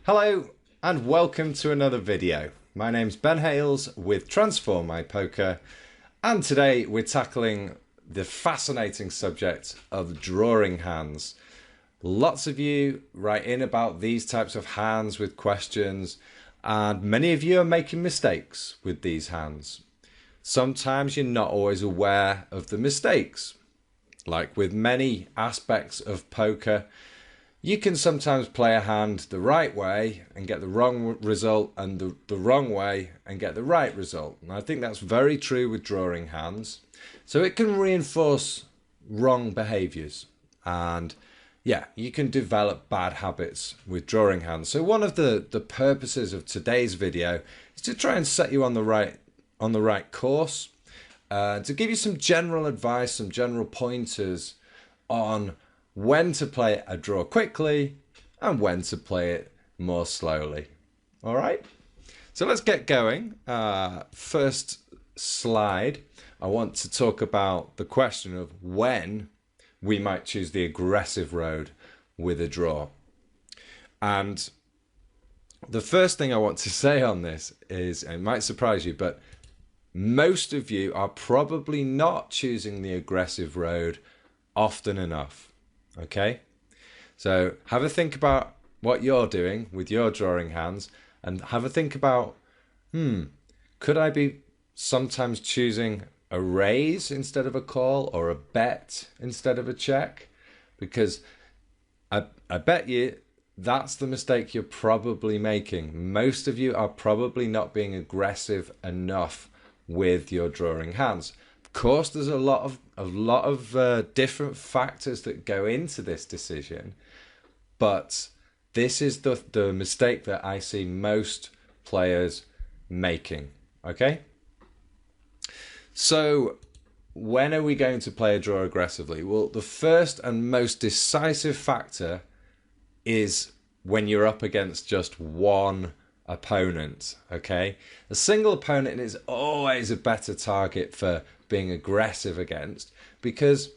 Hello and welcome to another video. My name's Ben Hales with Transform My Poker, and today we're tackling the fascinating subject of drawing hands. Lots of you write in about these types of hands with questions, and many of you are making mistakes with these hands. Sometimes you're not always aware of the mistakes. Like with many aspects of poker, you can sometimes play a hand the right way and get the wrong result, and the wrong way and get the right result. And I think that's very true with drawing hands. So it can reinforce wrong behaviors, and yeah, you can develop bad habits with drawing hands. So one of the purposes of today's video is to try and set you on the right course, to give you some general advice, some general pointers on when to play a draw quickly and when to play it more slowly. All right, so let's get going. First slide, I want to talk about the question of when we might choose the aggressive road with a draw. And the first thing I want to say on this is, it might surprise you, but most of you are probably not choosing the aggressive road often enough. Okay, so have a think about what you're doing with your drawing hands, and have a think about, could I be sometimes choosing a raise instead of a call, or a bet instead of a check? Because I bet you that's the mistake you're probably making. Most of you are probably not being aggressive enough with your drawing hands. Of course, there's a lot of different factors that go into this decision, but this is the mistake that I see most players making. Okay, so when are we going to play a draw aggressively? Well, the first and most decisive factor is when you're up against just one opponent. Okay, a single opponent is always a better target for being aggressive against, because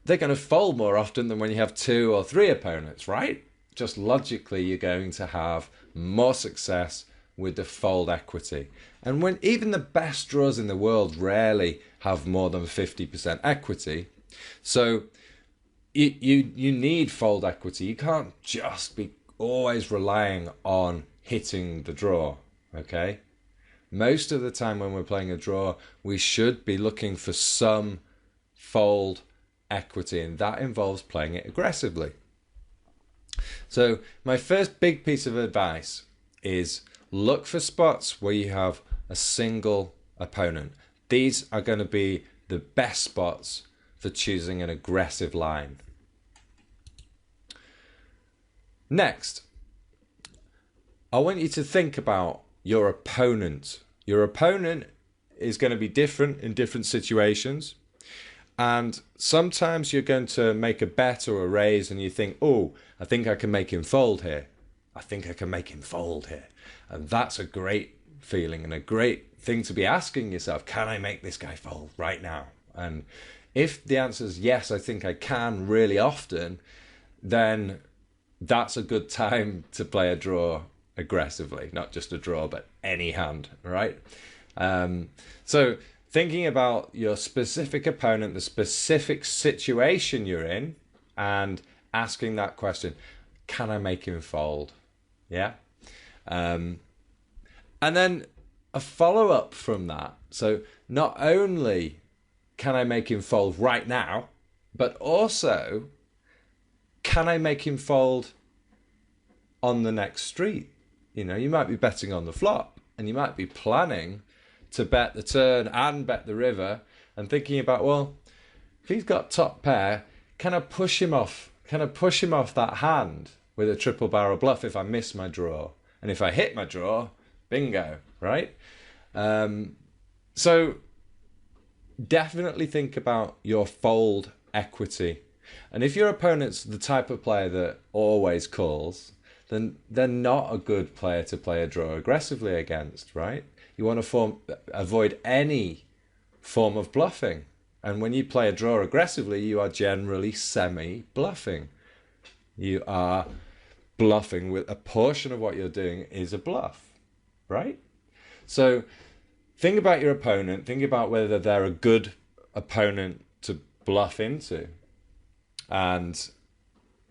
they're going to fold more often than when you have 2 or 3 opponents, right? Just logically, you're going to have more success with the fold equity. And when even the best draws in the world rarely have more than 50% equity, so you need fold equity. You can't just be always relying on hitting the draw. Okay, most of the time when we're playing a draw, we should be looking for some fold equity, and that involves playing it aggressively. So my first big piece of advice is look for spots where you have a single opponent. These are going to be the best spots for choosing an aggressive line. Next, I want you to think about your opponent. Your opponent is going to be different in different situations. And sometimes you're going to make a bet or a raise and you think, oh, I think I can make him fold here. I think I can make him fold here. And that's a great feeling and a great thing to be asking yourself. Can I make this guy fold right now? And if the answer is yes, I think I can really often, then that's a good time to play a draw aggressively. Not just a draw, but any hand, right? So thinking about your specific opponent, the specific situation you're in, and asking that question, can I make him fold? Yeah. And then a follow-up from that. So not only can I make him fold right now, but also, can I make him fold on the next street? You know, you might be betting on the flop, and you might be planning to bet the turn and bet the river, and thinking about, well, if he's got top pair, can I push him off? Can I push him off that hand with a triple barrel bluff if I miss my draw? And if I hit my draw, bingo, right? So definitely think about your fold equity. And if your opponent's the type of player that always calls, then they're not a good player to play a draw aggressively against, right? You want to avoid any form of bluffing. And when you play a draw aggressively, you are generally semi-bluffing. You are bluffing with a portion of what you're doing is a bluff, right? So think about your opponent. Think about whether they're a good opponent to bluff into. And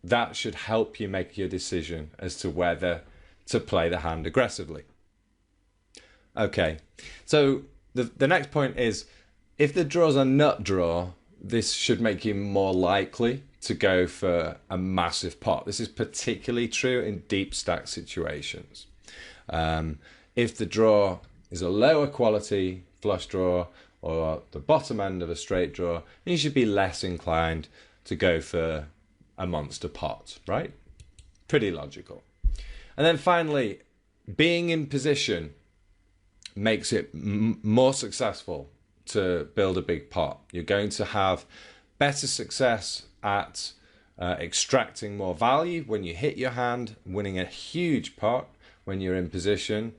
that should help you make your decision as to whether to play the hand aggressively. Okay, so the next point is, if the draw's a nut draw, this should make you more likely to go for a massive pot. This is particularly true in deep stack situations. If the draw is a lower quality flush draw or the bottom end of a straight draw, you should be less inclined to go for a monster pot, right? Pretty logical. And then finally, being in position makes it more successful to build a big pot. You're going to have better success at extracting more value when you hit your hand, winning a huge pot when you're in position,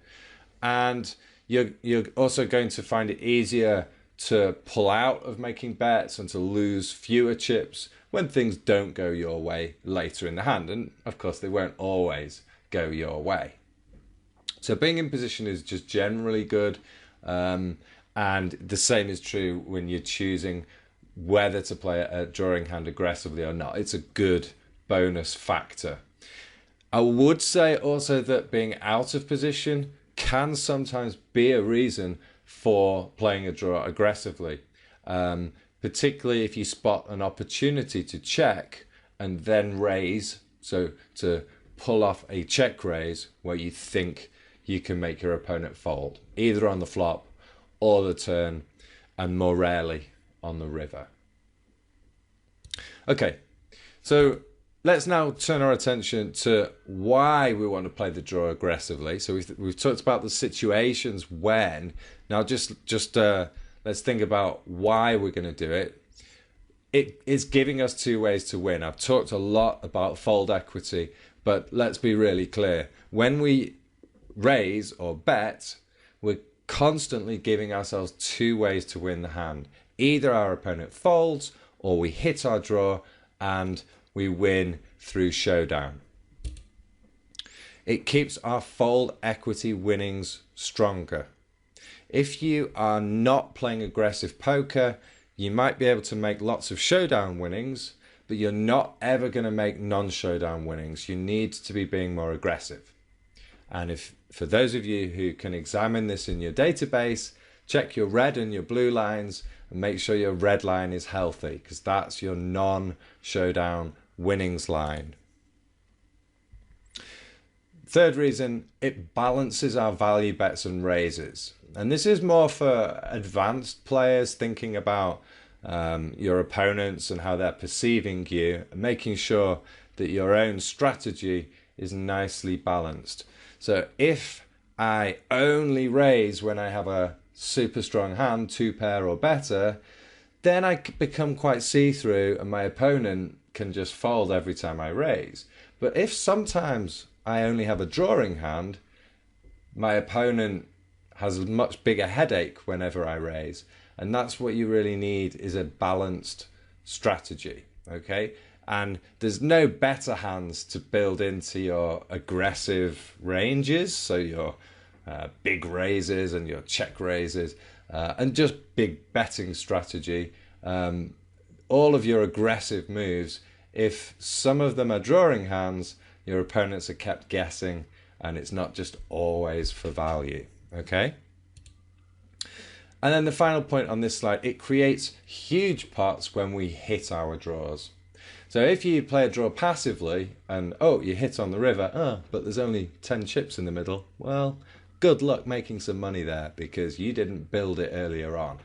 and you're also going to find it easier to pull out of making bets and to lose fewer chips when things don't go your way later in the hand. And of course, they won't always go your way. So being in position is just generally good. And the same is true when you're choosing whether to play a drawing hand aggressively or not. It's a good bonus factor. I would say also that being out of position can sometimes be a reason for playing a draw aggressively, particularly if you spot an opportunity to check and then raise, so to pull off a check raise where you think you can make your opponent fold, either on the flop or the turn, and more rarely on the river. Okay, so let's now turn our attention to why we want to play the draw aggressively. So we've talked about the situations when. Now just let's think about why we're going to do it. It is giving us two ways to win. I've talked a lot about fold equity, but let's be really clear. When we raise or bet, we're constantly giving ourselves two ways to win the hand. Either our opponent folds or we hit our draw and we win through showdown. It keeps our fold equity winnings stronger. If you are not playing aggressive poker, you might be able to make lots of showdown winnings, but you're not ever going to make non-showdown winnings. You need to be being more aggressive. And if for those of you who can examine this in your database, check your red and your blue lines and make sure your red line is healthy, because that's your non-showdown winnings line. Third reason, it balances our value bets and raises. And this is more for advanced players thinking about your opponents and how they're perceiving you, and making sure that your own strategy is nicely balanced. So if I only raise when I have a super strong hand, 2-pair or better, then I become quite see-through and my opponent can just fold every time I raise. But if sometimes I only have a drawing hand, my opponent has a much bigger headache whenever I raise. And that's what you really need, is a balanced strategy, okay? And there's no better hands to build into your aggressive ranges, so your big raises and your check raises, and just big betting strategy. All of your aggressive moves, if some of them are drawing hands, your opponents are kept guessing, and it's not just always for value, okay? And then the final point on this slide, it creates huge pots when we hit our draws. So if you play a draw passively and, oh, you hit on the river, but there's only 10 chips in the middle, well, good luck making some money there because you didn't build it earlier on.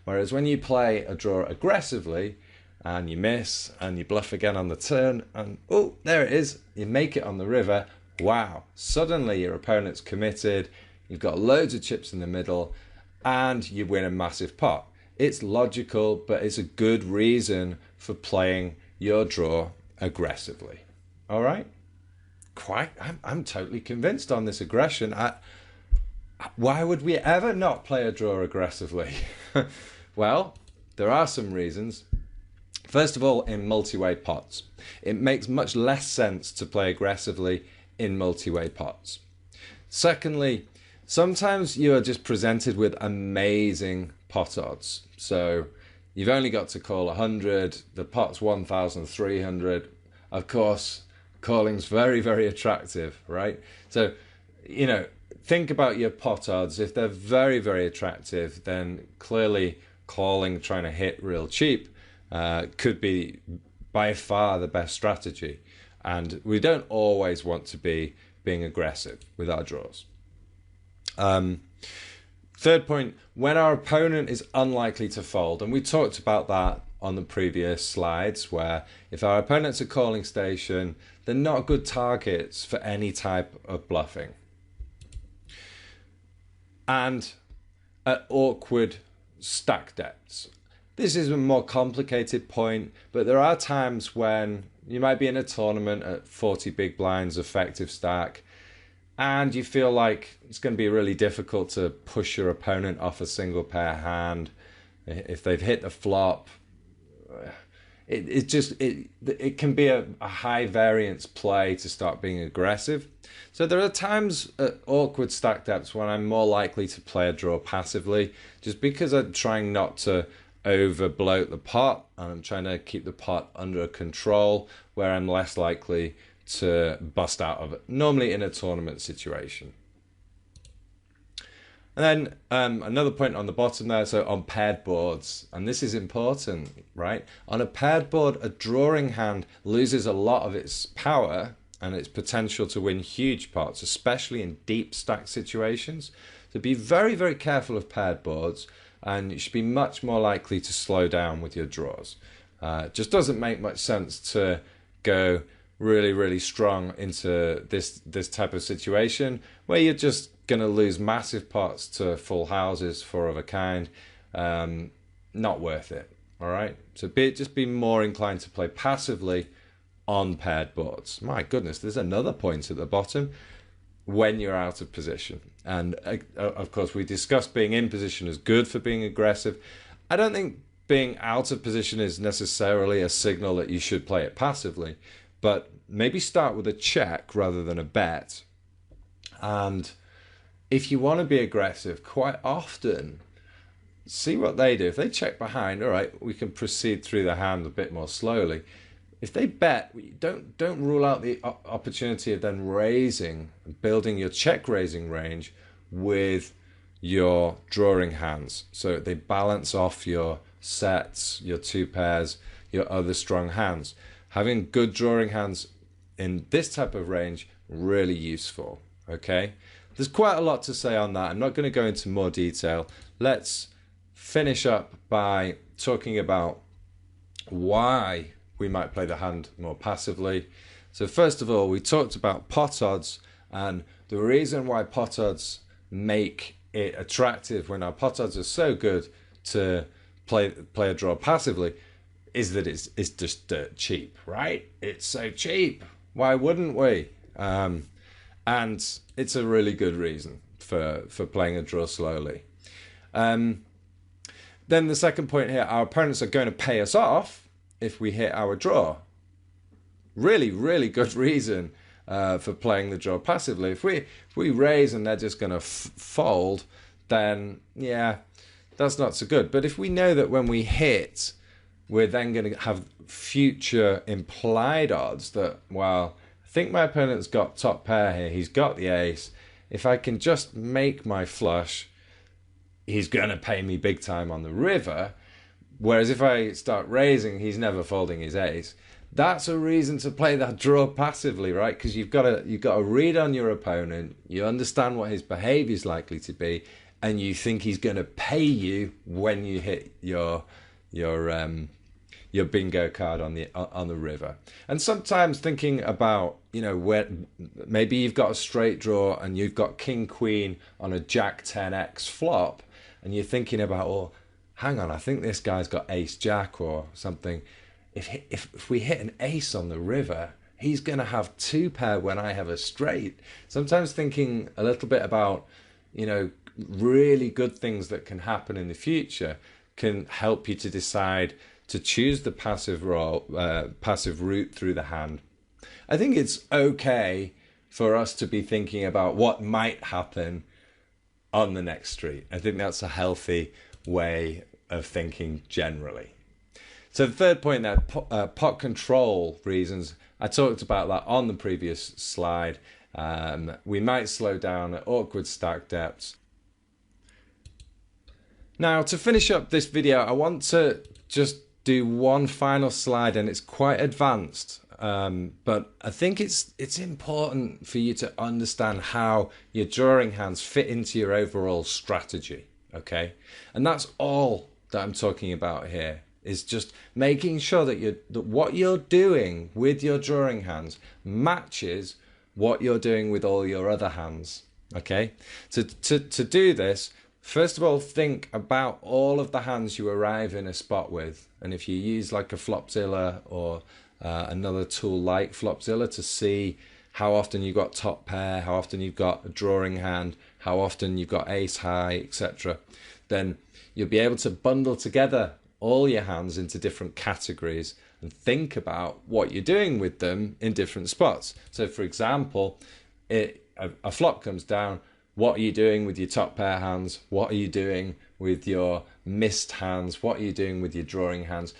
Whereas when you play a draw aggressively and you miss and you bluff again on the turn and, oh, there it is, you make it on the river, wow, suddenly your opponent's committed, you've got loads of chips in the middle and you win a massive pot. It's logical, but it's a good reason for playing your draw aggressively. All right? I'm totally convinced on this aggression. Why would we ever not play a draw aggressively? Well, there are some reasons. First of all, in multi-way pots, it makes much less sense to play aggressively in multi-way pots. Secondly, sometimes you are just presented with amazing pot odds. So you've only got to call 100, the pot's 1,300. Of course, calling's very, very attractive, right? So, you know, think about your pot odds. If they're very, very attractive, then clearly calling, trying to hit real cheap, could be by far the best strategy. And we don't always want to be being aggressive with our draws. Third point, when our opponent is unlikely to fold, and we talked about that on the previous slides, where if our opponent's a calling station, they're not good targets for any type of bluffing. And at awkward stack depths. This is a more complicated point, but there are times when you might be in a tournament at 40 big blinds effective stack, and you feel like it's going to be really difficult to push your opponent off a single pair hand. If they've hit the flop, it can be a high variance play to start being aggressive. So there are times at awkward stack depths when I'm more likely to play a draw passively, just because I'm trying not to over bloat the pot and I'm trying to keep the pot under control, where I'm less likely to bust out of it, normally in a tournament situation. And then another point on the bottom there, so on paired boards, and this is important, right? On a paired board, a drawing hand loses a lot of its power and its potential to win huge pots, especially in deep stack situations. So be very, very careful of paired boards, and you should be much more likely to slow down with your draws. It just doesn't make much sense to go really, really strong into this type of situation where you're just going to lose massive pots to full houses, four of a kind. Not worth it. All right. So just be more inclined to play passively on paired boards. My goodness, there's another point at the bottom: when you're out of position. And of course, we discussed being in position is good for being aggressive. I don't think being out of position is necessarily a signal that you should play it passively, but maybe start with a check rather than a bet. And if you want to be aggressive, quite often, see what they do. If they check behind, all right, we can proceed through the hand a bit more slowly. If they bet, don't rule out the opportunity of then raising, building your check raising range with your drawing hands, so they balance off your sets, your two pairs, your other strong hands. Having good drawing hands in this type of range, really useful. Okay, there's quite a lot to say on that. I'm not going to go into more detail. Let's finish up by talking about why we might play the hand more passively. So first of all, we talked about pot odds, and the reason why pot odds make it attractive when our pot odds are so good to play a draw passively is that it's just dirt cheap, right? It's so cheap. Why wouldn't we? And it's a really good reason for playing a draw slowly. Then the second point here, our opponents are going to pay us off if we hit our draw. Really, really good reason for playing the draw passively. If we raise and they're just going to fold, then yeah, that's not so good. But if we know that when we hit, we're then going to have future implied odds that, well, I think my opponent's got top pair here, he's got the ace. If I can just make my flush, he's going to pay me big time on the river. Whereas if I start raising, he's never folding his ace. That's a reason to play that draw passively, right? Because you've got a read on your opponent, you understand what his behavior is likely to be, and you think he's going to pay you when you hit your bingo card on the river. And sometimes thinking about, where maybe you've got a straight draw and you've got king queen on a jack 10x flop, and you're thinking about, oh, hang on, I think this guy's got ace jack or something. If we hit an ace on the river, he's going to have two pair when I have a straight. Sometimes thinking a little bit about, really good things that can happen in the future can help you to decide to choose the passive route through the hand. I think it's okay for us to be thinking about what might happen on the next street. I think that's a healthy way of thinking generally. So the third point there, pot control reasons. I talked about that on the previous slide. We might slow down at awkward stack depths. Now, to finish up this video, I want to just do one final slide, and it's quite advanced. But I think it's important for you to understand how your drawing hands fit into your overall strategy, okay? And that's all that I'm talking about here, is just making sure that what you're doing with your drawing hands matches what you're doing with all your other hands, okay? To do this, first of all, think about all of the hands you arrive in a spot with. And if you use like a Flopzilla or another tool like Flopzilla to see how often you've got top pair, how often you've got a drawing hand, how often you've got ace high, etc., then you'll be able to bundle together all your hands into different categories and think about what you're doing with them in different spots. So for example, a flop comes down. What are you doing with your top pair hands? What are you doing with your missed hands? What are you doing with your drawing hands?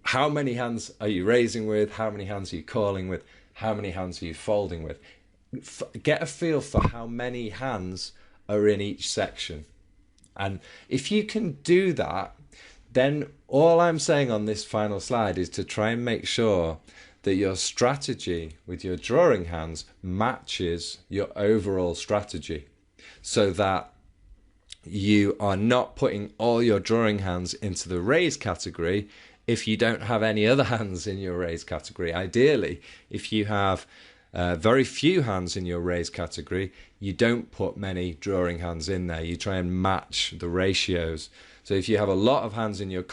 How many hands are you raising with? How many hands are you calling with? How many hands are you folding with? Get a feel for how many hands are in each section. And if you can do that, then all I'm saying on this final slide is to try and make sure that your strategy with your drawing hands matches your overall strategy, so that you are not putting all your drawing hands into the raise category if you don't have any other hands in your raise category. Ideally, if you have very few hands in your raise category, you don't put many drawing hands in there. You try and match the ratios. So if you have a lot of hands in your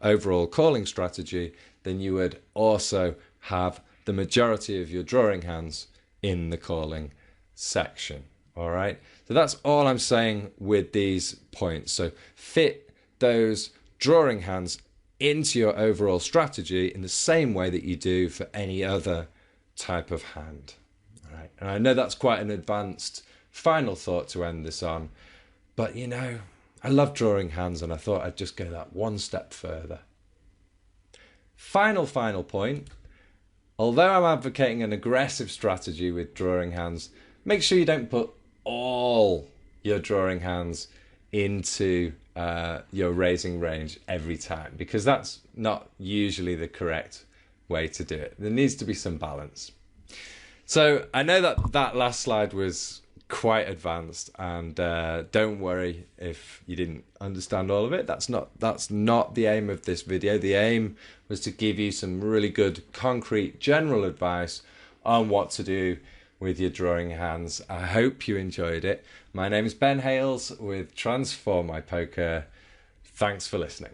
overall calling strategy, then you would also have the majority of your drawing hands in the calling section. All right. So that's all I'm saying with these points. So fit those drawing hands into your overall strategy in the same way that you do for any other type of hand. All right. And I know that's quite an advanced final thought to end this on, but you know, I love drawing hands, and I thought I'd just go that one step further. Final point. Although I'm advocating an aggressive strategy with drawing hands, make sure you don't put all your drawing hands into your raising range every time, because that's not usually the correct way to do it. There needs to be some balance. So I know that last slide was quite advanced, and don't worry if you didn't understand all of it. That's not the aim of this video. The aim was to give you some really good concrete general advice on what to do with your drawing hands. I hope you enjoyed it. My name is Ben Hales with Transform My Poker. Thanks for listening.